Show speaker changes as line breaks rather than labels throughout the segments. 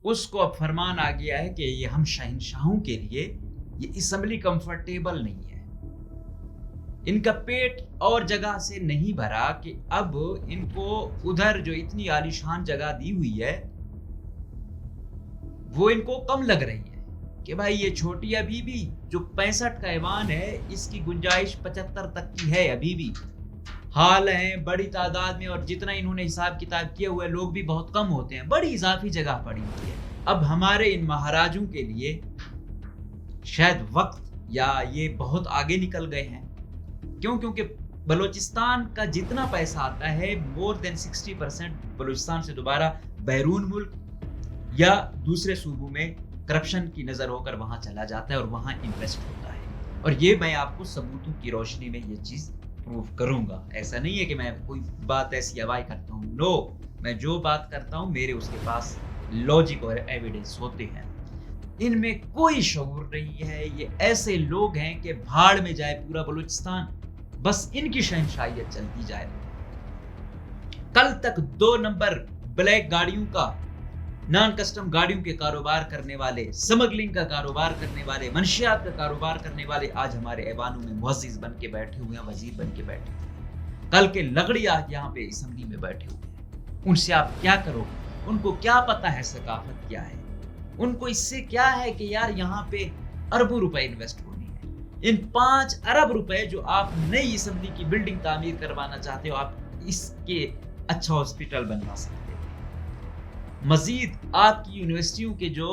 اس کو اب فرمان آ گیا ہے کہ یہ ہم شہنشاہوں کے لیے یہ اسمبلی کمفرٹیبل نہیں ہے. ان کا پیٹ اور جگہ سے نہیں بھرا کہ اب ان کو ادھر جو اتنی عالیشان جگہ دی ہوئی ہے وہ ان کو کم لگ رہی ہے کہ بھائی یہ چھوٹی ابھی بھی جو 65 کا ایوان ہے اس کی گنجائش 75 تک کی ہے. ابھی بھی حال ہیں بڑی تعداد میں، اور جتنا انہوں نے حساب کتاب کیے ہوئے لوگ بھی بہت کم ہوتے ہیں، بڑی اضافی جگہ پڑی ہوئی ہے. اب ہمارے ان مہاراجوں کے لیے شاید وقت یا یہ بہت آگے نکل گئے ہیں. کیونکہ بلوچستان کا جتنا پیسہ آتا ہے مور دین 60% بلوچستان سے دوبارہ بیرون ملک یا دوسرے صوبوں میں کرپشن کی نظر ہو کر وہاں چلا جاتا ہے اور وہاں انویسٹ ہوتا ہے. اور یہ میں آپ کو ثبوتوں کی روشنی میں یہ چیز پروف کروں گا. ایسا نہیں ہے کہ میں کوئی بات ایسی ہوائی کرتا ہوں، نو، میں جو بات کرتا ہوں میرے اس کے پاس لاجک اور ایویڈنس ہوتے ہیں. ان میں کوئی شعور نہیں ہے. یہ ایسے لوگ ہیں کہ بھاڑ میں جائے پورا بلوچستان، بس ان کی شہنشاہیت چلتی جائے. کل تک 2 نمبر بلیک گاڑیوں کا، نان کسٹم گاڑیوں کے کاروبار کرنے والے، سمگلنگ کا کاروبار کرنے والے، منشیات کا کاروبار کرنے والے آج ہمارے ایوانوں میں معزز بن کے بیٹھے ہوئے ہیں، وزیر بن کے بیٹھے ہوئے ہیں. کل کے لغڑی آج یہاں پہ اسمبلی میں بیٹھے ہوئے ہیں. ان سے آپ کیا کرو گے؟ ان کو کیا پتا ہے ثقافت کیا ہے؟ ان کو اس سے کیا ہے کہ یار یہاں پہ اربوں روپے انویسٹ ہونی ہے. ان 5 ارب روپے جو آپ نئی اسمبلی کی بلڈنگ تعمیر کروانا چاہتے ہو، آپ اس کے اچھا ہاسپٹل بنوا سکتے ہیں. مزید آپ کی یونیورسٹیوں کے جو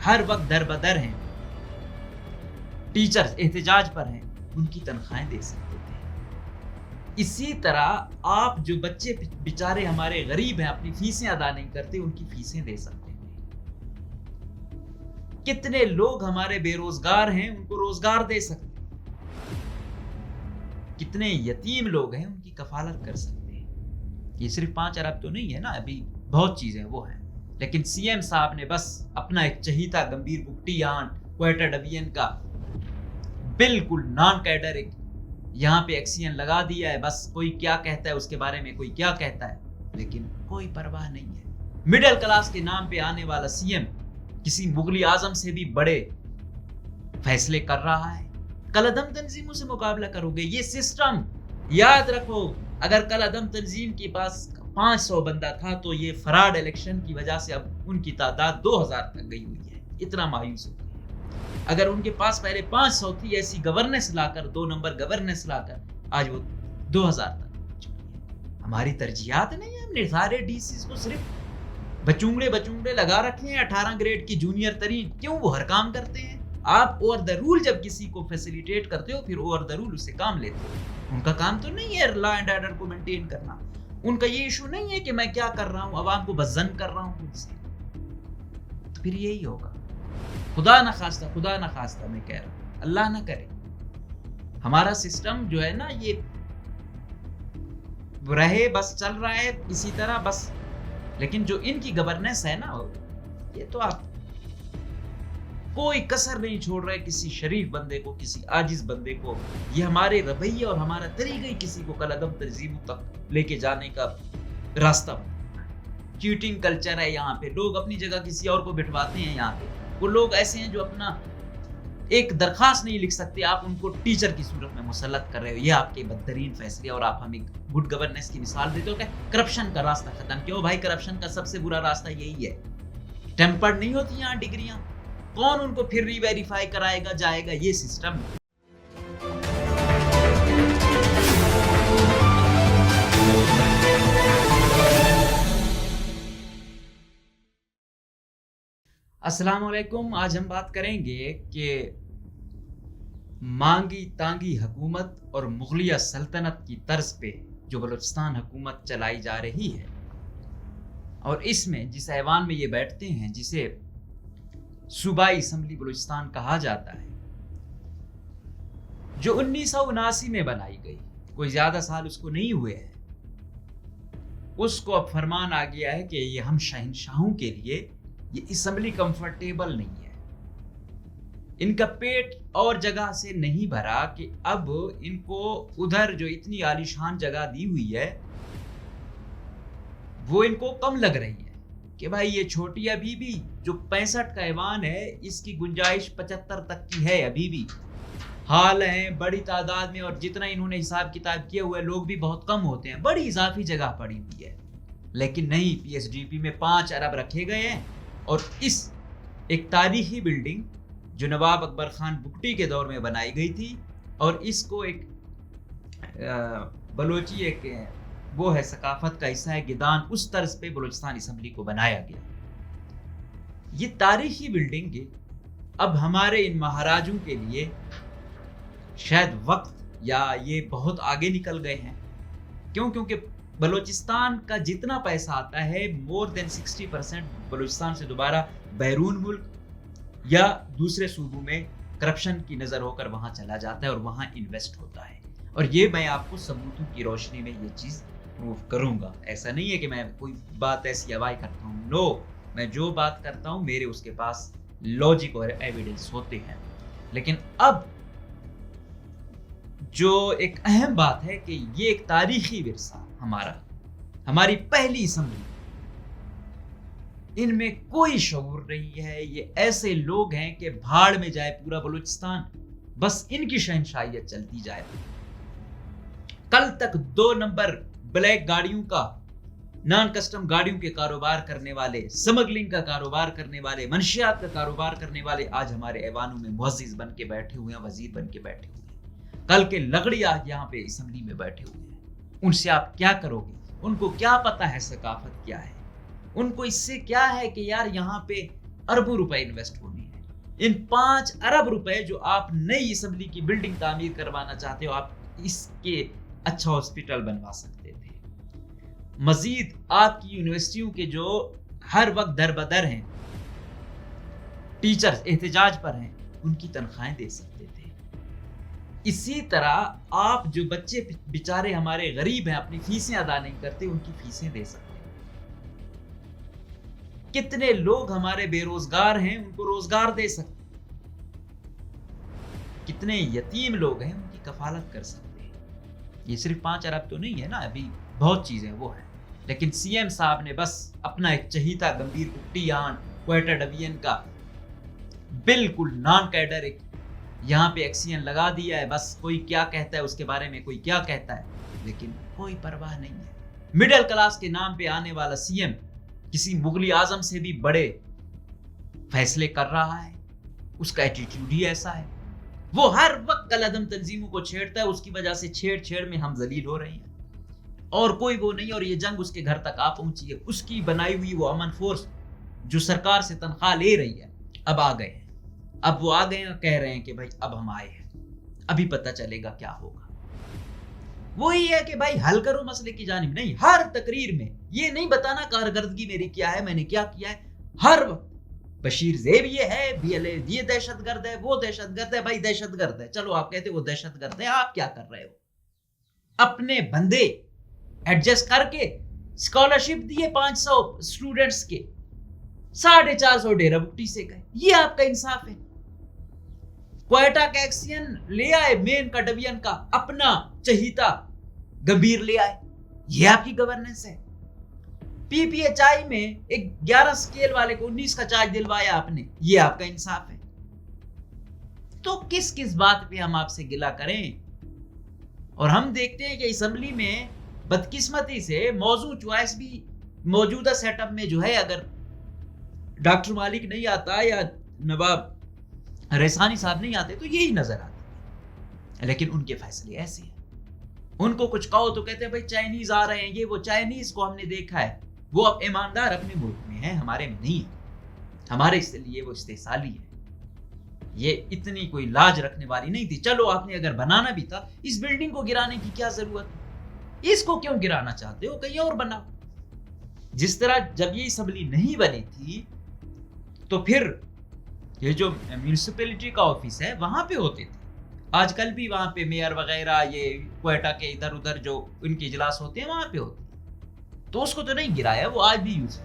ہر وقت در بدر ہیں، ٹیچرز احتجاج پر ہیں، ان کی تنخواہیں دے سکتے ہیں. اسی طرح آپ جو بچے بیچارے ہمارے غریب ہیں اپنی فیسیں ادا نہیں کرتے، ان کی فیسیں دے سکتے ہیں. کتنے لوگ ہمارے بے روزگار ہیں، ان کو روزگار دے سکتے ہیں. کتنے یتیم لوگ ہیں، ان کی کفالت کر سکتے ہیں. یہ صرف 5 ارب تو نہیں ہے نا، ابھی بہت چیزیں وہ ہیں. لیکن سی ایم صاحب نے بس اپنا ایک چہیتا گمبھیر بگٹیان کوئٹہ ڈویژن کا بالکل نان کیڈر ایک یہاں پہ ایکسین لگا دیا ہے. بس کوئی کیا کہتا ہے اس کے بارے میں، کوئی کیا کہتا ہے، لیکن کوئی پرواہ نہیں ہے. مڈل کلاس کے نام پہ آنے والا سی ایم کسی مغلی اعظم سے بھی بڑے فیصلے کر رہا ہے. کل عدم تنظیموں سے مقابلہ کرو گے. یہ سسٹم یاد رکھو، اگر کل عدم تنظیم کے پاس 500 بندہ تھا تو یہ فراڈ الیکشن کی وجہ سے اب ان کی تعداد 2000 تک گئی ہوئی ہے. اتنا مایوس ہو گئی. اگر ان کے پاس پہلے 500 تھی، ایسی گورننس لا کر 2 نمبر گورننس لا کر آج وہ 2000 تک پہنچ چکی ہے. ہماری ترجیحات نہیں ہے. ہم نے سارے ڈی سیز کو صرف بچونگڑے لگا رکھے ہیں. 18 گریڈ کی جونیئر ترین، کیوں وہ ہر کام کرتے ہیں. آپ اوور دا رول جب کسی کو فیسیلیٹیٹ کرتے ہو پھر اوور دا رول اس سے کام لیتے ہو. ان کا کام تو نہیں ہے لا اینڈ آرڈر کو مینٹین کرنا. ان کا یہ ایشو نہیں ہے کہ میں کیا کر رہا ہوں، عوام کو بس زن کر رہا ہوں خود سے. تو پھر یہی ہوگا. خدا نہ خواستہ میں کہہ رہا ہوں، اللہ نہ کرے ہمارا سسٹم جو ہے نا یہ رہے، بس چل رہا ہے اسی طرح بس. لیکن جو ان کی گورننس ہے نا، یہ تو آپ کوئی کسر نہیں چھوڑ رہے کسی شریف بندے کو، کسی عاجز بندے کو. یہ ہمارے رویے اور ہمارا طریقہ ہی کسی کو کل عدم تنظیموں تک لے کے جانے کا راستہ. چیٹنگ کلچر ہے یہاں پہ. لوگ اپنی جگہ کسی اور کو بٹھواتے ہیں. یہاں پہ وہ لوگ ایسے ہیں جو اپنا ایک درخواست نہیں لکھ سکتے، آپ ان کو ٹیچر کی صورت میں مسلط کر رہے ہو. یہ آپ کے بدترین فیصلے، اور آپ ہمیں گڈ گورننس کی مثال دیتے ہو کہ کرپشن کا راستہ ختم. کیوں بھائی؟ کرپشن کا سب سے برا راستہ یہی ہے. ٹیمپرڈ نہیں ہوتی یہاں ڈگریاں. کون ان کو پھر ری ویریفائی کرائے گا جائے گا؟ یہ سسٹم. السلام علیکم. آج ہم بات کریں گے کہ مانگی تانگی حکومت اور مغلیہ سلطنت کی طرز پہ جو بلوچستان حکومت چلائی جا رہی ہے، اور اس میں جس ایوان میں یہ بیٹھتے ہیں جسے صوبائی اسمبلی بلوچستان کہا جاتا ہے، جو 1979 میں بنائی گئی، کوئی زیادہ سال اس کو نہیں ہوئے ہیں. اس کو اب فرمان آ گیا ہے کہ یہ ہم شہنشاہوں کے لیے یہ اسمبلی کمفرٹیبل نہیں ہے. ان کا پیٹ اور جگہ سے نہیں بھرا کہ اب ان کو ادھر جو اتنی عالیشان جگہ دی ہوئی ہے وہ ان کو کم لگ رہی ہے کہ بھائی یہ چھوٹی ابھی بھی جو 65 کا ایوان ہے اس کی گنجائش 75 تک کی ہے ابھی بھی. ہال ہیں بڑی تعداد میں اور جتنا انہوں نے حساب کتاب کیے ہوئے لوگ بھی بہت کم ہوتے ہیں, بڑی اضافی جگہ پڑی ہوئی ہے. لیکن نہیں, پی ایس ڈی پی میں 5 ارب رکھے گئے ہیں اور اس ایک تاریخی بلڈنگ جو نواب اکبر خان بگٹی کے دور میں بنائی گئی تھی اور اس کو ایک بلوچی ایک وہ ہے ثقافت کا حصہ ہے گدان, اس طرز پہ بلوچستان اسمبلی کو بنایا گیا. یہ تاریخی بلڈنگ اب ہمارے ان مہاراجوں کے لیے شاید وقت یا یہ بہت آگے نکل گئے ہیں. کیونکہ بلوچستان کا جتنا پیسہ آتا ہے مور دین 60% بلوچستان سے دوبارہ بیرون ملک یا دوسرے صوبوں میں کرپشن کی نظر ہو کر وہاں چلا جاتا ہے اور وہاں انویسٹ ہوتا ہے. اور یہ میں آپ کو ثبوتوں کی روشنی میں یہ چیز پروف کروں گا. ایسا نہیں ہے کہ میں کوئی بات ایسی ہوائی کرتا ہوں, نو, میں جو بات کرتا ہوں میرے اس کے پاس لاجک اور ایویڈنس ہوتے ہیں. لیکن اب جو ایک اہم بات ہے کہ یہ ایک تاریخی ورثہ ہماری پہلی اسمبلی, ان میں کوئی شعور نہیں ہے. یہ ایسے لوگ ہیں کہ بھاڑ میں جائے پورا بلوچستان, بس ان کی شہنشاہیت چلتی جائے. کل تک 2 نمبر بلیک گاڑیوں کا, نان کسٹم گاڑیوں کے کاروبار کرنے والے, سمگلنگ کا کاروبار کرنے والے, منشیات کا کاروبار کرنے والے آج ہمارے ایوانوں میں معزز بن کے بیٹھے ہوئے ہیں, وزیر بن کے بیٹھے ہوئے ہیں. کل کے لغڑی آج یہاں پہ اسمبلی میں بیٹھے ہوئے ہیں. ان سے آپ کیا کرو گے؟ ان کو کیا پتا ہے ثقافت کیا ہے؟ ان کو اس سے کیا ہے کہ یار یہاں پہ اربوں روپے انویسٹ ہونے ہیں. ان 5 ارب روپے جو آپ نئی اسمبلی کی بلڈنگ تعمیر کروانا چاہتے ہو, آپ اس کے اچھا ہاسپٹل بنوا سکتے تھے. مزید آپ کی یونیورسٹیوں کے جو ہر وقت در بدر ہیں, ٹیچرز احتجاج پر ہیں, ان کی تنخواہیں دے سکتے تھے. اسی طرح آپ جو بچے بیچارے ہمارے غریب ہیں اپنی فیسیں ادا نہیں کرتے, ان کی فیسیں دے سکتے. کتنے لوگ ہمارے بے روزگار ہیں, ان کو روزگار دے سکتے. کتنے یتیم لوگ ہیں, ان کی کفالت کر سکتے. یہ صرف 5 ارب تو نہیں ہے نا, ابھی بہت چیزیں وہ ہیں. لیکن سی ایم صاحب نے بس اپنا ایک چہیتا گمبھیر کٹیان کوئٹہ ڈویژن کا بالکل نان کیڈر ایک یہاں پہ ایکسین لگا دیا ہے. بس کوئی کیا کہتا ہے اس کے بارے میں, کوئی کیا کہتا ہے, لیکن کوئی پرواہ نہیں ہے. مڈل کلاس کے نام پہ آنے والا سی ایم کسی مغلی اعظم سے بھی بڑے فیصلے کر رہا ہے. اس کا ایٹیٹیوڈ ہی ایسا ہے. وہ ہر وقت کالعدم تنظیموں کو چھیڑتا ہے, اس کی وجہ سے چھیڑ میں ہم ذلیل ہو رہے ہیں. اور کوئی وہ نہیں, اور یہ جنگ اس کے گھر تک آ پہنچی ہے. اس کی بنائی ہوئی وہ امن فورس جو سرکار سے تنخواہ لے رہی ہے, اب آ گئے ہیں. اب وہ آ گئے ہیں, کہہ رہے ہیں کہ بھائی اب ہم آئے ہیں, ابھی پتہ چلے گا کیا ہوگا. وہی ہے کہ بھائی حل کرو مسئلے کی جانب. نہیں, ہر تقریر میں یہ نہیں بتانا کارکردگی میری کیا ہے, میں نے کیا کیا ہے. ہر وقت بشیر زیب یہ ہے, بی ایل اے یہ دہشت گرد ہے, وہ دہشت گرد ہے. بھائی دہشت گرد ہے, چلو آپ کہتے وہ دہشت گرد ہے, آپ کیا کر رہے ہو؟ اپنے بندے ایڈجسٹ کر کے اسکالرشپ دیے 500 اسٹوڈنٹس کے, 450 ڈیرہ بگٹی سے گئے. یہ آپ کا انصاف ہے؟ کوئٹہ کا ایکسین لے آئے, مین کا ڈویژن کا اپنا چہیتا گمبھیر لے آئے, یہ آپ کی گورننس ہے؟ پی پی ایچ آئی میں ایک 11 سکیل والے کو 19 کا چارج دلوایا آپ نے, یہ آپ کا انصاف ہے؟ تو کس بات پہ ہم آپ سے گلہ کریں؟ اور ہم دیکھتے ہیں کہ اسمبلی میں بدقسمتی سے موضوع چوائس بھی موجودہ سیٹ اپ میں جو ہے, اگر ڈاکٹر مالک نہیں آتا یا نواب ریحانی صاحب نہیں آتے تو یہی نظر آتی. لیکن ان کے فیصلے ایسے ہیں. ان کو کچھ کہو تو کہتے ہیں بھائی چائنیز آ رہے ہیں, یہ وہ. چائنیز کو ہم نے دیکھا ہے, وہ اب ایماندار اپنے ملک میں ہیں, ہمارے میں نہیں ہے. ہمارے اس لیے وہ استحصالی ہے. یہ اتنی کوئی لاج رکھنے والی نہیں تھی. چلو آپ نے اگر بنانا بھی تھا, اس بلڈنگ کو گرانے کی کیا ضرورت ہے؟ اس کو کیوں گرانا چاہتے ہو؟ کہیں اور بناؤ. جس طرح جب یہ اسمبلی نہیں بنی تھی تو پھر یہ جو میونسپلٹی کا آفس ہے وہاں پہ ہوتے تھے. آج کل بھی وہاں پہ میئر وغیرہ یہ کوئٹہ کے ادھر ادھر جو ان کے اجلاس ہوتے ہیں وہاں پہ ہوتے ہیں. تو اس کو تو نہیں گرایا, وہ آج بھی یوز ہے.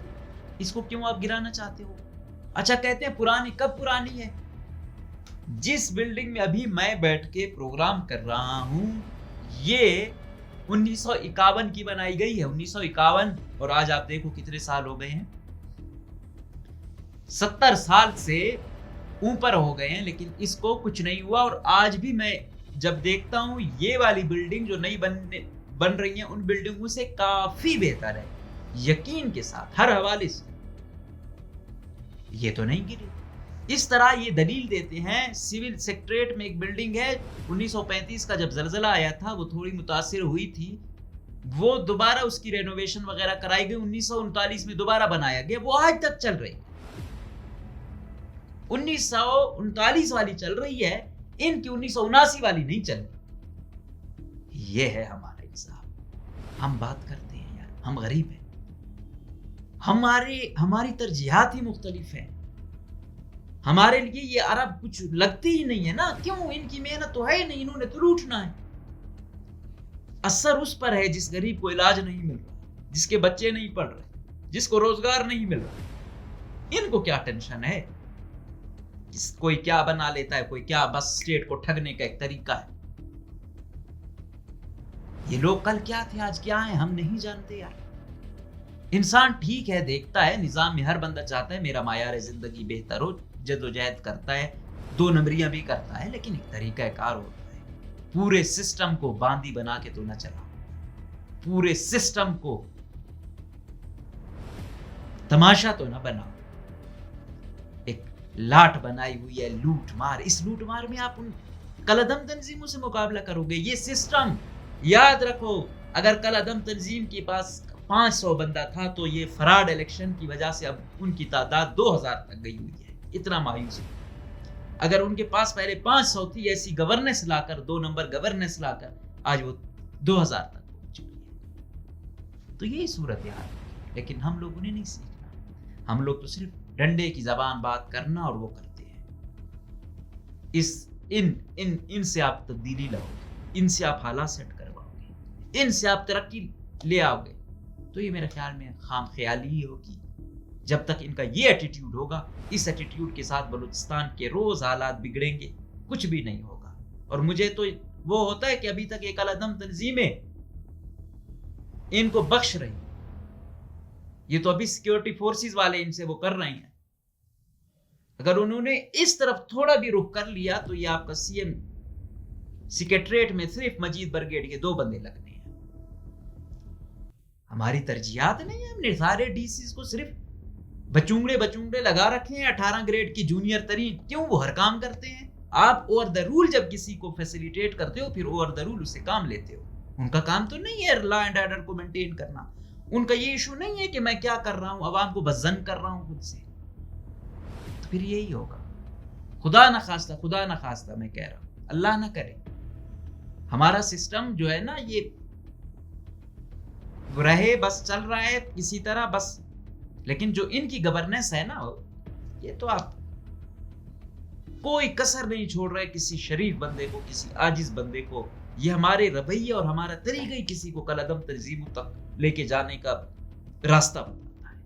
اس کو کیوں آپ گرانا چاہتے ہو؟ اچھا کہتے ہیں پرانی, کب پرانی ہے؟ جس بلڈنگ میں ابھی میں بیٹھ کے پروگرام کر رہا ہوں یہ 1951 کی بنائی گئی ہے. 1951, اور آج آپ دیکھو کتنے سال ہو گئے ہیں. 70 साल से ऊपर हो गए हैं, लेकिन इसको कुछ नहीं हुआ। और आज भी मैं जब देखता हूँ ये वाली बिल्डिंग जो नई बन रही है, उन बिल्डिंगों से काफी बेहतर है, यकीन के साथ, हर हवाले से। ये तो नहीं गिरी। इस तरह ये दलील देते हैं। सिविल सेक्रेटरीट में एक बिल्डिंग है, 1935 का जब जलजला आया था, वो थोड़ी मुतासिर हुई थी, वो दोबारा उसकी रेनोवेशन वगैरह कराई गई, 1939 में दोबारा बनाया गया, वो आज तक चल रही है। 1939 वाली चल रही है, इनकी 1979 वाली नहीं चल रही। ये है हमारा इंसाफ। हम बात करते हैं यार, हम गरीब हैं, हमारी तरजीहात ही मुख्तलिफ है। हमारे लिए ये अरब कुछ लगती ही नहीं है ना। क्यों? इनकी मेहनत तो है नहीं, इन्होंने तो लूटना है। असर उस पर है जिस गरीब को इलाज नहीं मिल रहा, जिसके बच्चे नहीं पढ़ रहे, जिसको रोजगार नहीं मिल रहा। इनको क्या टेंशन है? कोई क्या बना लेता है, कोई क्या, बस स्टेट को ठगने का एक तरीका है। ये लोग कल क्या थे, आज क्या है, हम नहीं जानते यार। इंसान ठीक है, देखता है निजाम में हर बंदा चाहता है मेरा मायार जिंदगी बेहतर हो, जद्दोजहद करता है, 2 नंबरियां भी करता है, लेकिन एक तरीका कार होता है। पूरे सिस्टम को बांदी बना के तो ना चलाओ, पूरे सिस्टम को तमाशा तो ना बनाओ। एक लाट बनाई हुई है लूट मार, इस लूट मार में आप उन कलअदम तंजीमों से मुकाबला करोगे। ये सिस्टम, याद रखो, अगर कलअदम तंजीम के पास 500 बंदा था तो ये फराड इलेक्शन की वजह से अब उनकी तादाद 2000 तक गई हुई है। इतना मायूस। अगर उनके पास पहले 500 थी, ऐसी गवर्नेंस लाकर, 2 नंबर गवर्नेंस लाकर, आज वो 2000 तक पहुंच चुकी है। तो यही सूरत यार है। लेकिन हम लोग उन्हें नहीं सीखना, हम लोग तो सिर्फ डंडे की जबान बात करना और वो करते हैं। इनसे आप तब्दीली लाओगे, इनसे आप हालात सेट करवाओगे, इनसे आप तरक्की ले आओगे, तो ये मेरे ख्याल में खाम ख्याली ही होगी। जब तक इनका ये एटीट्यूड होगा, इस एटीट्यूड के साथ बलूचिस्तान के रोज हालात बिगड़ेंगे, कुछ भी नहीं होगा। और मुझे तो वो होता है कि अभी तक एक कलअदम तंजीमें इनको बख्श रही, ये तो अभी सिक्योरिटी फोर्सेस वाले इनसे वो कर रहे हैं। अगर उन्होंने इस तरफ थोड़ा भी रुख कर लिया तो ये आपका सीएम सेक्रेटरीट में सिर्फ मजीद ब्रिगेड के 2 बंदे लगने हैं। हमारी तरजीहात नहीं है, हमने सारे डीसीज को सिर्फ बचूंगड़े लगा रखे हैं, 18 ग्रेड की जूनियर तरीन। क्यों? वो हर काम करते हैं। आप ओवर द रूल जब किसी को फैसिलिटेट करते हो, फिर ओवर द रूल उससे काम लेते हो। उनका काम तो नहीं है लॉ एंड ऑर्डर को मेंटेन करना। उनका ये इशू नहीं है कि मैं क्या कर रहा हूं, अवाम को बज़न कर रहा हूं खुद से। तो फिर यही होगा। खुदा ना खास्ता मैं कह रहा हूं, अल्लाह ना करे हमारा सिस्टम जो है ना, ये रहे, बस चल रहा है किसी तरह बस। लेकिन जो इनकी गवर्नेंस है ना, ये तो आप कोई कसर नहीं छोड़ रहे किसी शरीफ बंदे को, किसी आजिज बंदे को। ये हमारे रवैये और हमारा तरीका ही किसी को कलअदम तंजीमों तक लेके जाने का रास्ता बताता है।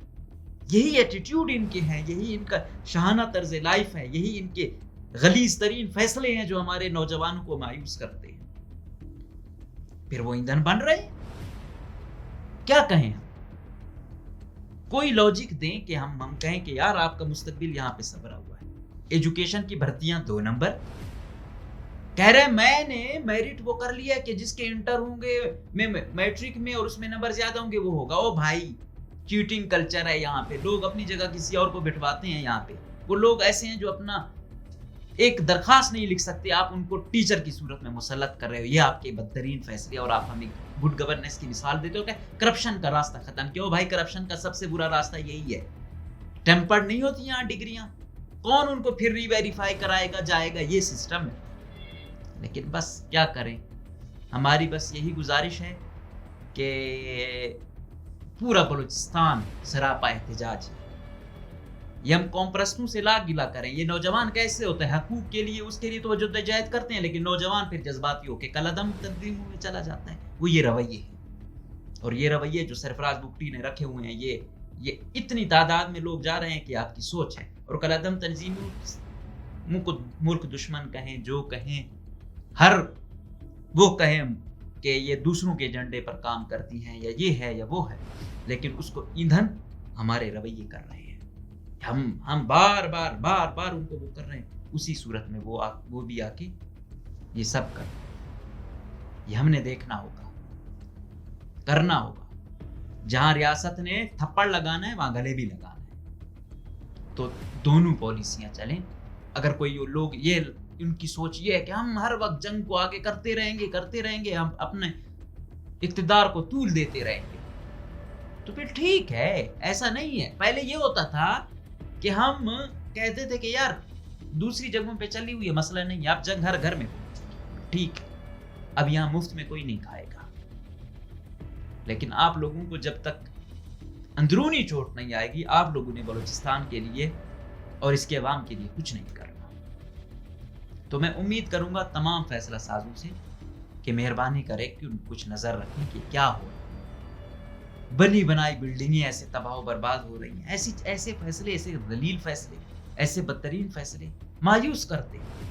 यही एटीट्यूड इनके हैं, यही इनका शाहाना तर्ज लाइफ है, यही इनके गलीज तरीन फैसले हैं जो हमारे नौजवानों को मायूस करते हैं। फिर वो ईंधन बन रहे हैं। क्या कहें हम? कोई लॉजिक दें कि हम कहें कि यार आपका मुस्तकबिल यहाँ पे सबरा हुआ है। एजुकेशन की भर्तियां 2 नंबर, कह रहे मैंने मेरिट वो कर लिया कि जिसके इंटर होंगे में मैट्रिक में और उसमें नंबर ज्यादा होंगे वो होगा। ओ भाई, चीटिंग कल्चर है यहाँ पे। लोग अपनी जगह किसी और को बिठवाते हैं यहाँ पे। वो लोग ऐसे हैं जो अपना एक दरखास्त नहीं लिख सकते, आप उनको टीचर की सूरत में मुसल्लत कर रहे हो। ये आपके बदतरीन फैसले, और आप हमें गुड गवर्नेंस की मिसाल देते हो। क्या करप्शन का रास्ता खत्म? क्यों भाई, करप्शन का सबसे बुरा रास्ता यही है। टेम्पर्ड नहीं होती यहाँ डिग्रियां, कौन उनको फिर रीवेरीफाई कराएगा, जाएगा, ये सिस्टम है। लेकिन बस क्या करें, हमारी बस यही गुजारिश है कि पूरा बलूचिस्तान सरापा एहतजाज है। ये हम कॉम्प्रस्टों से ला गिला करें। ये नौजवान कैसे होता है, हकूक के लिए, उसके लिए तो वो जद्दोजहद करते हैं, लेकिन नौजवान फिर जज्बाती होकर कलअदम तंजीमों में चला जाता है। वो ये रवैये है, और ये रवैये जो सरफराज बुगटी ने रखे हुए हैं, ये इतनी तादाद में लोग जा रहे हैं कि आपकी सोच है। और कलअदम तंजीमों को मुल्क दुश्मन कहें, जो कहें, हर वो कहें कि ये दूसरों के एजेंडे पर काम करती हैं, या ये है या वो है, लेकिन उसको ईंधन हमारे रवैये कर रहे हैं। हम बार बार उनको वो कर रहे हैं, उसी सूरत में वो भी आके ये सब कर, ये हमने देखना होगा, करना होगा। जहां रियासत ने थप्पड़ लगाना है वहां गले भी लगाना है, तो दोनों पॉलिसियां चलें। अगर कोई लोग ये उनकी सोच ये है कि हम हर वक्त जंग को आगे करते रहेंगे, हम अपने इक्तिदार को तूल देते रहेंगे, तो फिर ठीक है, ऐसा नहीं है। पहले ये होता था कि हम कहते थे कि यार दूसरी जगहों पे चली हुई है, मसला नहीं है, आप जंग हर घर में ठीक है, अब यहाँ मुफ्त में कोई नहीं खाएगा। लेकिन आप लोगों को जब तक अंदरूनी चोट नहीं आएगी, आप लोगों ने बलूचिस्तान के लिए और इसके अवाम के लिए कुछ नहीं करना। तो मैं उम्मीद करूंगा तमाम फैसला साजों से कि मेहरबानी करें कि कुछ नजर रखें कि क्या हो रहा है। बनी बनाई बिल्डिंगें ऐसे तबाह बर्बाद हो रही हैं, ऐसे फैसले, ऐसे दलील फैसले, ऐसे बदतरीन फैसले मायूस करते हैं।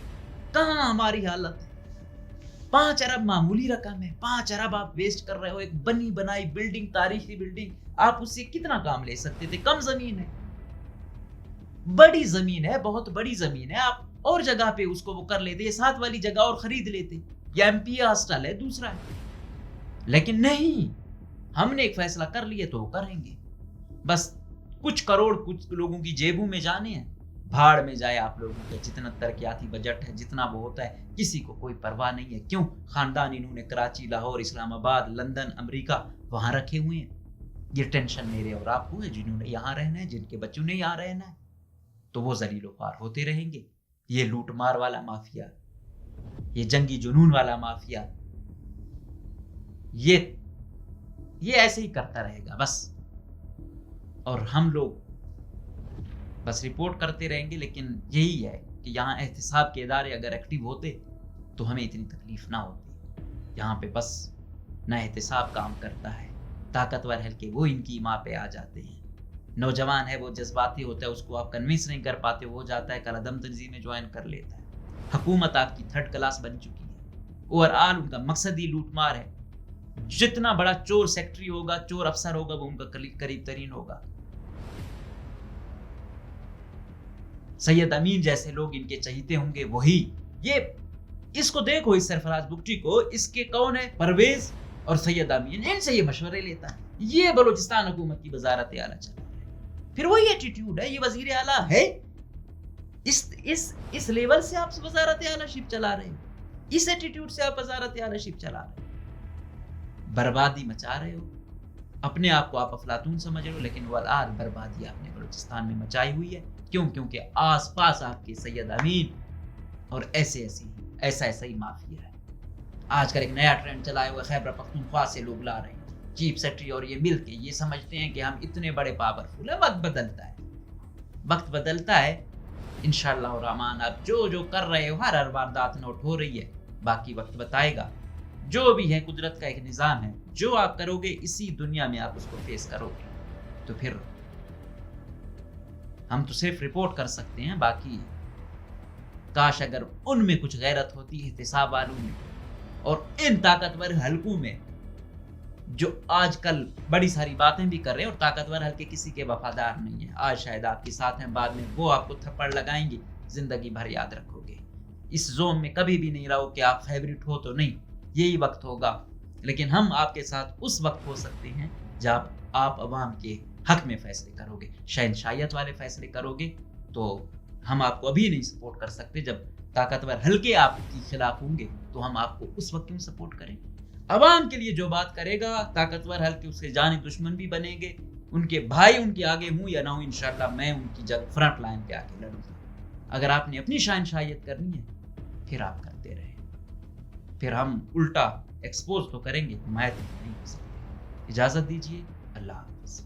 कहाँ हमारी हालत है? 5 अरब मामूली रकम है, 5 अरब आप वेस्ट कर रहे हो। एक बनी बनाई बिल्डिंग, तारीखी बिल्डिंग, आप उससे कितना काम ले सकते थे? कम जमीन है, बड़ी जमीन है, बहुत बड़ी जमीन है, आप और जगह पे उसको वो कर लेते, ये साथ वाली जगह और खरीद लेते, या एमपी हॉस्टल है दूसरा है। लेकिन नहीं, हमने एक फैसला कर लिया तो वो करेंगे। बस कुछ करोड़ कुछ लोगों की जेबों में जाने हैं, भाड़ में जाए आप लोगों का जितना तरक्याती बजट है, जितना वो होता है, किसी को कोई परवाह नहीं है। क्यों? खानदान इन्होंने कराची, लाहौर, इस्लामाबाद, लंदन, अमेरिका वहां रखे हुए हैं। ये टेंशन मेरे और आपको है जिन्होंने यहाँ रहना है, जिनके बच्चों ने यहाँ रहना है, तो वो जलीलो पार होते रहेंगे। ये लूटमार वाला माफिया, ये जंगी जुनून वाला माफिया, ये ऐसे ही करता रहेगा बस। और हम लोग बस रिपोर्ट करते रहेंगे। लेकिन यही है कि यहाँ एहतिसाब के इदारे अगर एक्टिव होते तो हमें इतनी तकलीफ ना होती। यहाँ पे बस ना एहतिसाब काम करता है, ताकतवर हल्के वो इनकी माँ पे आ जाते हैं। नौजवान है वो जज्बाती होता है, उसको आप कन्विंस नहीं कर पाते, वो जाता है कलदम तंजीम ज्वाइन कर लेता है। हुकूमत आपकी थर्ड क्लास बन चुकी है, ओवरऑल उनका मकसद ही लूटमार है। जितना बड़ा चोर सेक्रेटरी होगा, चोर अफसर होगा, वो उनका करीब तरीन होगा। सैयद अमीन जैसे लोग इनके चहीते होंगे वही। ये इसको देखो, इस सरफराज बुगटी को, इसके कौन है? परवेज और सैयद अमीन, इनसे ये मशवरे लेता है। ये बलूचिस्तान हुकूमत की वजारत आला चला रहा है। फिर वही एटीट्यूड है, ये वजीर आला है। इस लेवल से आप वजारत आलाशिप चला रहे हो, इस एटीट्यूड से आप वजारत आलाशिप चला रहे हो, बर्बादी मचा रहे हो। अपने आप को आप अफलातून समझ रहे हो, लेकिन वलाल बर्बादी आपने बलूचिस्तान में मचाई हुई है। क्यों? क्योंकि आसपास आपके सैयद अमीन और ऐसा ही माफिया है। आजकल एक नया ट्रेंड चलाए हुए खैबर पख्तूनख्वा से लोग ला रहे हैं, चीफ सेक्रेटरी और ये मिल के ये समझते हैं कि हम इतने बड़े पावरफुल है। वक्त बदलता है, इंशाअल्लाह रहमान। आप जो कर रहे हो, हर वारदात नोट हो रही है, बाकी वक्त बताएगा। जो भी है कुदरत का एक निज़ाम है, जो आप करोगे इसी दुनिया में आप उसको फेस करोगे। तो फिर हम तो सिर्फ रिपोर्ट कर सकते हैं, बाकी काश अगर उनमें कुछ गैरत होती है, एहतिसाब वालों में और इन ताकतवर हलकों में, जो आजकल बड़ी सारी बातें भी कर रहे हैं और ताकतवर हल्के किसी के वफादार नहीं है। आज शायद आपके साथ हैं, बाद में वो आपको थप्पड़ लगाएंगे, जिंदगी भर याद रखोगे। इस जोन में कभी भी नहीं रहो कि आप फेवरेट हो, तो नहीं, यही वक्त होगा। लेकिन हम आपके साथ उस वक्त हो सकते हैं जब आप अवाम के हक में फैसले करोगे, शहनशाहियत वाले फैसले करोगे। तो हम आपको अभी नहीं सपोर्ट कर सकते। जब ताकतवर हल्के आपके खिलाफ होंगे तो हम आपको उस वक्त क्यों सपोर्ट करेंगे? अवाम के लिए जो बात करेगा, ताकतवर हल्के उसके जानी दुश्मन भी बनेंगे, उनके भाई उनके आगे हूँ या ना हूँ, इंशाल्लाह मैं उनकी जगह फ्रंट लाइन पे आके लड़ूंगा। अगर आपने अपनी शहनशाहियत करनी है फिर आप करते रहे, फिर हम उल्टा एक्सपोज तो करेंगे, हिमायत नहीं हो सकते। इजाजत दीजिए, अल्लाह हाफ़िज़।